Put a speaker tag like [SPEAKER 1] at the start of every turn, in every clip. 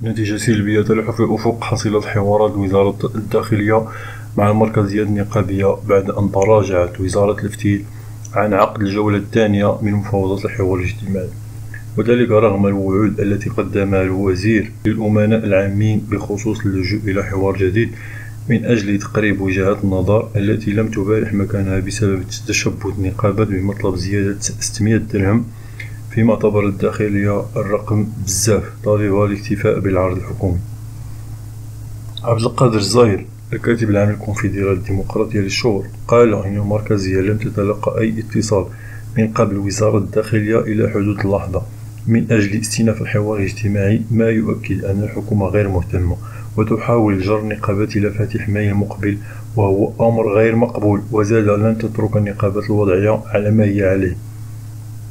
[SPEAKER 1] نتيجة سلبية تلوح في الأفق حصيلة حوارات وزارة الداخلية مع المركزيات النقابية بعد أن تراجعت وزارة الفتيل عن عقد الجولة الثانية من مفاوضات الحوار الاجتماعي، وذلك رغم الوعود التي قدمها الوزير للأمناء العامين بخصوص اللجوء إلى حوار جديد من أجل تقريب وجهات النظر التي لم تبارح مكانها بسبب تشبث النقابات بمطلب زيادة 600 درهم، فيما اعتبر الداخلية الرقم بزاف طالبها الاكتفاء بالعرض الحكومي. عبد القادر الزاهر الكاتب العام للكونفدرالية الديمقراطية للشغل قال إن المركزية لم تتلقى أي اتصال من قبل وزارة الداخلية إلى حدود اللحظة من أجل استئناف الحوار الاجتماعي، ما يؤكد أن الحكومة غير مهتمة وتحاول جر النقابات إلى فاتح ماء مقبل، وهو أمر غير مقبول. وزاد لن تترك النقابات الوضعية على ما هي عليه.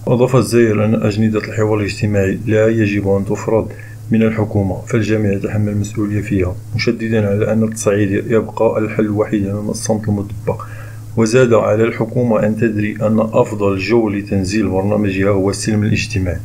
[SPEAKER 1] أضاف الزاهر أن أجندة الحوار الاجتماعي لا يجب أن تفرض من الحكومة، فالجميع يتحمل المسؤولية فيها، مشددا على أن التصعيد يبقى الحل الوحيد أمام الصمت المدبق. وزاد على الحكومة أن تدري أن أفضل جو لتنزيل برنامجها هو السلم الاجتماعي.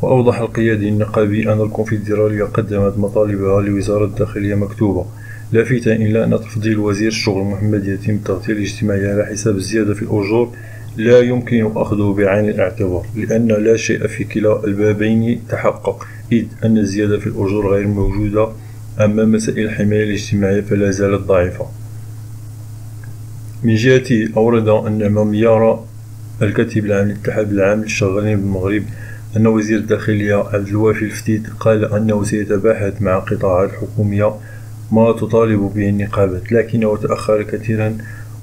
[SPEAKER 1] وأوضح القيادي النقابي أن الكونفدرالية قدمت مطالبها لوزارة الداخلية مكتوبة، لافتا إلى أن تفضيل وزير الشغل محمد يتيم التغطية الاجتماعية على حساب الزيادة في الأجور لا يمكن أخذه بعين الاعتبار، لأن لا شيء في كلا البابين تحقق، إذ أن الزيادة في الأجور غير موجودة. أما مسائل الحماية الاجتماعية فلا زالت ضعيفة. من جهته أورد أن ميارة الكاتب العام للاتحاد العام للشغالين بالمغرب أن وزير الداخلية عبد الوافي الفتيت قال أنه سيتباحث مع القطاعات الحكومية ما تطالب به النقابات، لكنه تأخر كثيرا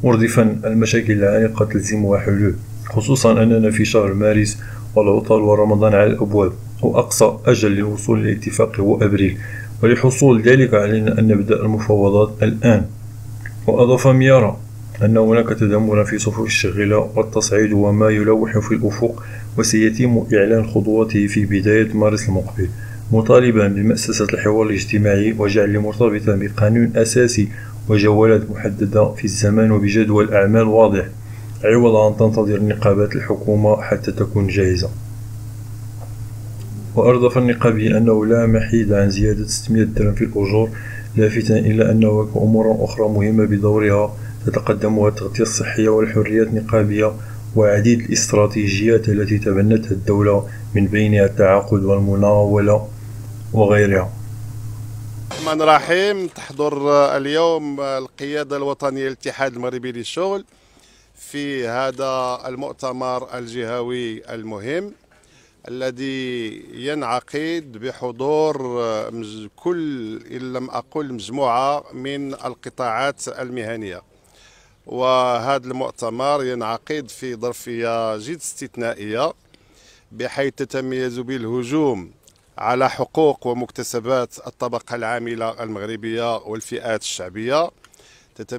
[SPEAKER 1] مردفا المشاكل العالقة تلزمها حلول، خصوصا أننا في شهر مارس والعطل ورمضان على الأبواب، وأقصى أجل للوصول للاتفاق هو أبريل، ولحصول ذلك علينا أن نبدأ المفاوضات الآن. وأضاف ميارة أن هناك تدمرا في صفوف الشغيلة والتصعيد هو ما يلوح في الأفق، وسيتم إعلان خطواته في بداية مارس المقبل، مطالبا بمؤسسة الحوار الاجتماعي وجعل مرتبطا بقانون أساسي وجولات محددة في الزمان وبجدول أعمال واضح، عوض أن تنتظر النقابات الحكومة حتى تكون جاهزة. وأضاف النقابي أنه لا محيد عن زيادة 600 درهم في الأجور، لافتا إلى أن هناك أمور أخرى مهمة بدورها تتقدمها التغطية الصحية والحريات النقابية وعديد الاستراتيجيات التي تبنتها الدولة، من بينها التعاقد والمناولة وغيرها.
[SPEAKER 2] الرحمن الرحيم. تحضر اليوم القيادة الوطنية للاتحاد المغربي للشغل في هذا المؤتمر الجهوي المهم الذي ينعقد بحضور كل إن لم أقل مجموعة من القطاعات المهنية. وهذا المؤتمر ينعقد في ظرفية جد استثنائية، بحيث تتميز بالهجوم على حقوق ومكتسبات الطبقة العاملة المغربية والفئات الشعبية.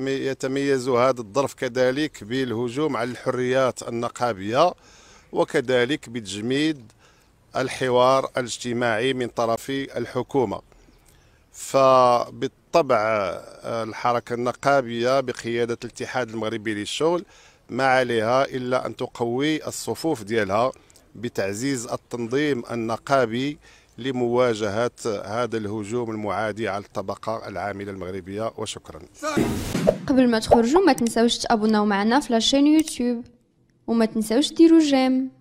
[SPEAKER 2] يتميز هذا الظرف كذلك بالهجوم على الحريات النقابية، وكذلك بتجميد الحوار الاجتماعي من طرف الحكومة. فبالطبع الحركة النقابية بقيادة الاتحاد المغربي للشغل ما عليها إلا أن تقوي الصفوف ديالها بتعزيز التنظيم النقابي لمواجهة هذا الهجوم المعادي على الطبقة العاملة المغربية. وشكرا.
[SPEAKER 3] قبل ما تخرجوا ما تنساوش تابوناو معنا في لاشين يوتيوب، وما تنساوش ديروا جيم.